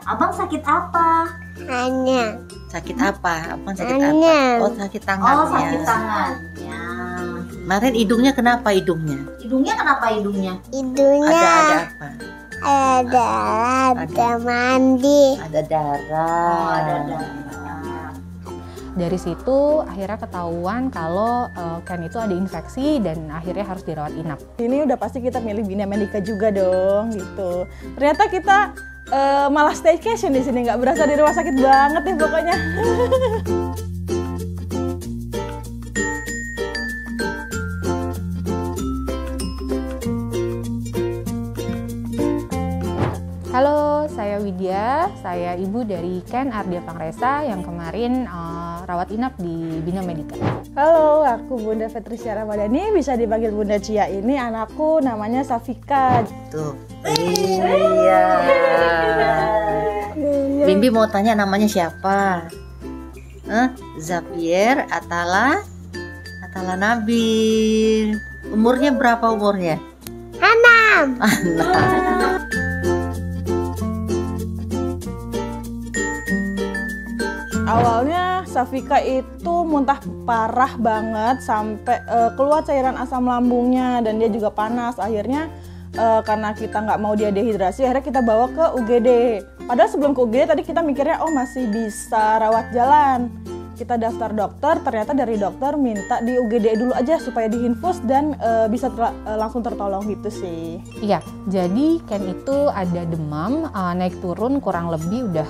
Abang sakit apa? Hanya. Sakit apa? Abang sakit Tangan. apa? Oh, sakit tangannya. Oh, sakit tangannya. Kemarin hidungnya kenapa hidungnya? Hidungnya kenapa hidungnya? Hidungnya Ada apa? ada mandi. Ada darah. Oh, ada darah. Dari situ akhirnya ketahuan kalau Ken itu ada infeksi dan akhirnya harus dirawat inap. Ini udah pasti kita milih Bina Medica juga dong gitu. Ternyata kita malah staycation di sini, nggak berasa di rumah sakit banget deh pokoknya. Halo, saya Widya, saya ibu dari Ken Ardia Pangresa yang kemarin rawat inap di Bina Medica. Halo, aku Bunda Fetricia Ramadhani, bisa dipanggil Bunda Cia. Ini anakku namanya Safika. Tuh. Iya. Bimbi mau tanya namanya siapa? Zapier Atala Nabil. Umurnya berapa umurnya? 6. Awalnya Safika itu muntah parah banget sampai keluar cairan asam lambungnya dan dia juga panas. Akhirnya karena kita nggak mau dia dehidrasi, akhirnya kita bawa ke UGD. Padahal sebelum ke UGD tadi kita mikirnya masih bisa rawat jalan. Kita daftar dokter, ternyata dari dokter minta di UGD dulu aja supaya diinfus dan bisa langsung tertolong gitu sih. Iya, jadi Ken itu ada demam, naik turun kurang lebih udah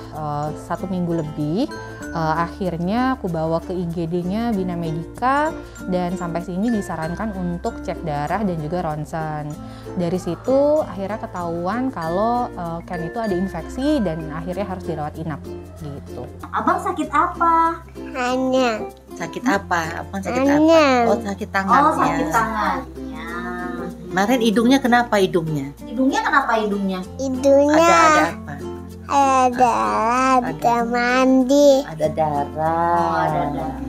1 minggu lebih. Akhirnya aku bawa ke IGD-nya Bina Medica dan sampai sini disarankan untuk cek darah dan juga ronsen. Dari situ akhirnya ketahuan kalau Ken itu ada infeksi dan akhirnya harus dirawat inap gitu. Abang sakit apa? Hanya. Sakit apa? Abang sakit Tangan. apa? Oh, sakit tangannya. Oh, sakit tangannya. Kemarin hidungnya kenapa hidungnya? Hidungnya kenapa hidungnya? Hidungnya Ada apa? ada mandi. Ada darah. Oh, ada darah.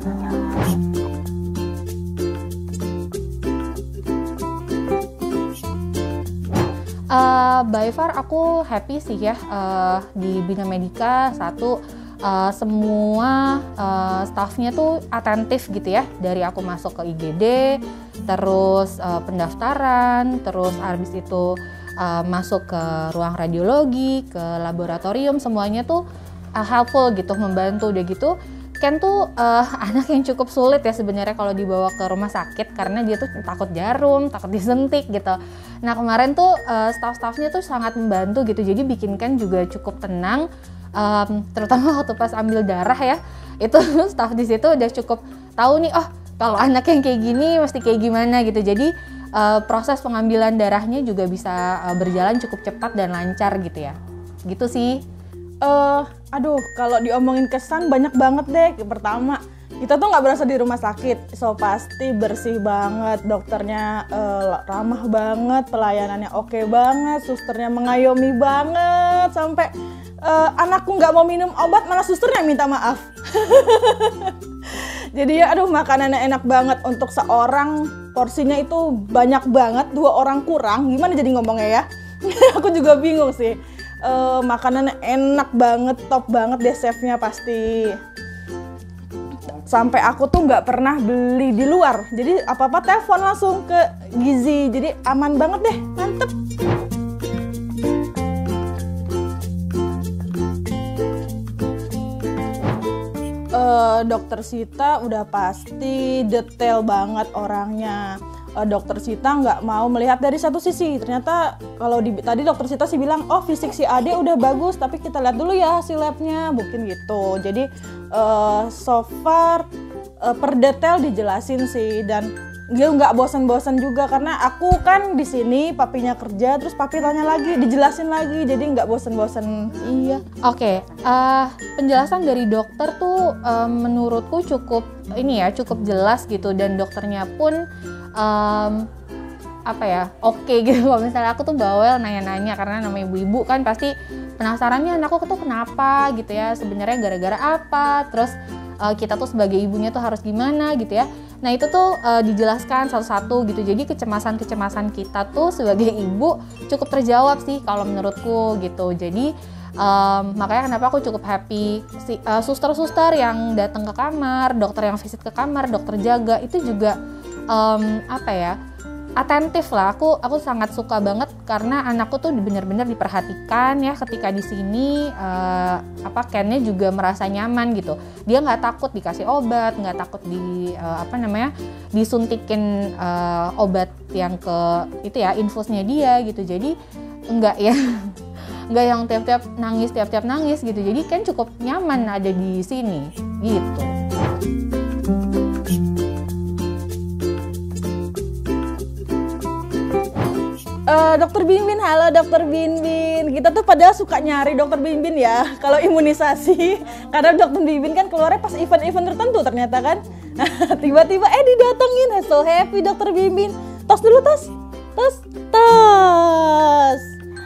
By far aku happy sih ya di Bina Medica. Satu, semua staffnya tuh atentif gitu ya, dari aku masuk ke IGD, terus pendaftaran, terus habis itu masuk ke ruang radiologi, ke laboratorium, semuanya tuh helpful gitu, membantu. Udah gitu Ken tuh anak yang cukup sulit ya sebenarnya kalau dibawa ke rumah sakit karena dia tuh takut jarum, takut disuntik gitu. Nah kemarin tuh staff-staffnya tuh sangat membantu gitu, jadi bikin Ken juga cukup tenang, terutama waktu pas ambil darah ya, itu staff di situ udah cukup tahu nih, kalau anak yang kayak gini mesti kayak gimana gitu. Jadi proses pengambilan darahnya juga bisa berjalan cukup cepat dan lancar gitu ya, gitu sih. Aduh, kalau diomongin kesan banyak banget deh. Pertama, kita tuh nggak berasa di rumah sakit, so pasti bersih banget, dokternya ramah banget, pelayanannya oke banget, susternya mengayomi banget, sampai anakku nggak mau minum obat malah susternya minta maaf. Jadi ya aduh, makanannya enak banget untuk seorang, porsinya itu banyak banget, 2 orang kurang, gimana jadi ngomongnya ya? Aku juga bingung sih. Makanannya enak banget, top banget deh chefnya pasti. Sampai aku tuh nggak pernah beli di luar, jadi apa-apa telepon langsung ke Gizi, jadi aman banget deh, mantep. Dokter Sita udah pasti detail banget orangnya. Dokter Sita nggak mau melihat dari satu sisi. Ternyata kalau tadi dokter Sita sih bilang, fisik si Ade udah bagus, tapi kita lihat dulu ya hasil labnya, mungkin gitu. Jadi so far per detail dijelasin sih, dan dia nggak bosan-bosan juga karena aku kan di sini, papinya kerja, terus papi tanya lagi, dijelasin lagi, jadi nggak bosan-bosan. Iya. Oke, penjelasan dari dokter tuh menurutku cukup cukup jelas gitu, dan dokternya pun oke gitu. Kalau misalnya aku tuh bawel nanya-nanya karena namanya ibu-ibu kan pasti penasarannya anakku tuh kenapa gitu ya, sebenarnya gara-gara apa, terus kita tuh sebagai ibunya tuh harus gimana gitu ya. Nah itu tuh dijelaskan satu-satu gitu, jadi kecemasan-kecemasan kita tuh sebagai ibu cukup terjawab sih kalau menurutku gitu. Jadi Makanya kenapa aku cukup happy. Suster-suster yang datang ke kamar, dokter yang visit ke kamar, dokter jaga itu juga atentif lah. Aku sangat suka banget karena anakku tuh benar-benar diperhatikan ya ketika di sini. Kennya juga merasa nyaman gitu. Dia nggak takut dikasih obat, nggak takut disuntikin obat yang ke itu ya infusnya dia gitu. Jadi enggak ya. Nggak yang tiap-tiap nangis gitu. Jadi Ken cukup nyaman ada di sini gitu. Dokter Binbin, halo Dokter Binbin. Kita tuh padahal suka nyari Dokter Binbin ya kalau imunisasi. Karena Dokter Binbin kan keluarnya pas event-event tertentu ternyata kan. Tiba-tiba didatengin, so happy Dokter Binbin. Tos dulu tos.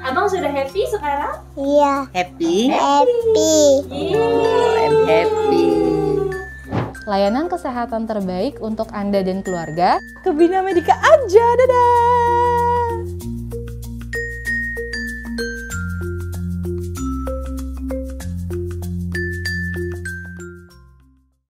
Abang sudah happy sekarang? Iya. Happy? Happy. I'm happy. Layanan kesehatan terbaik untuk Anda dan keluarga. Ke Bina Medica aja, dadah.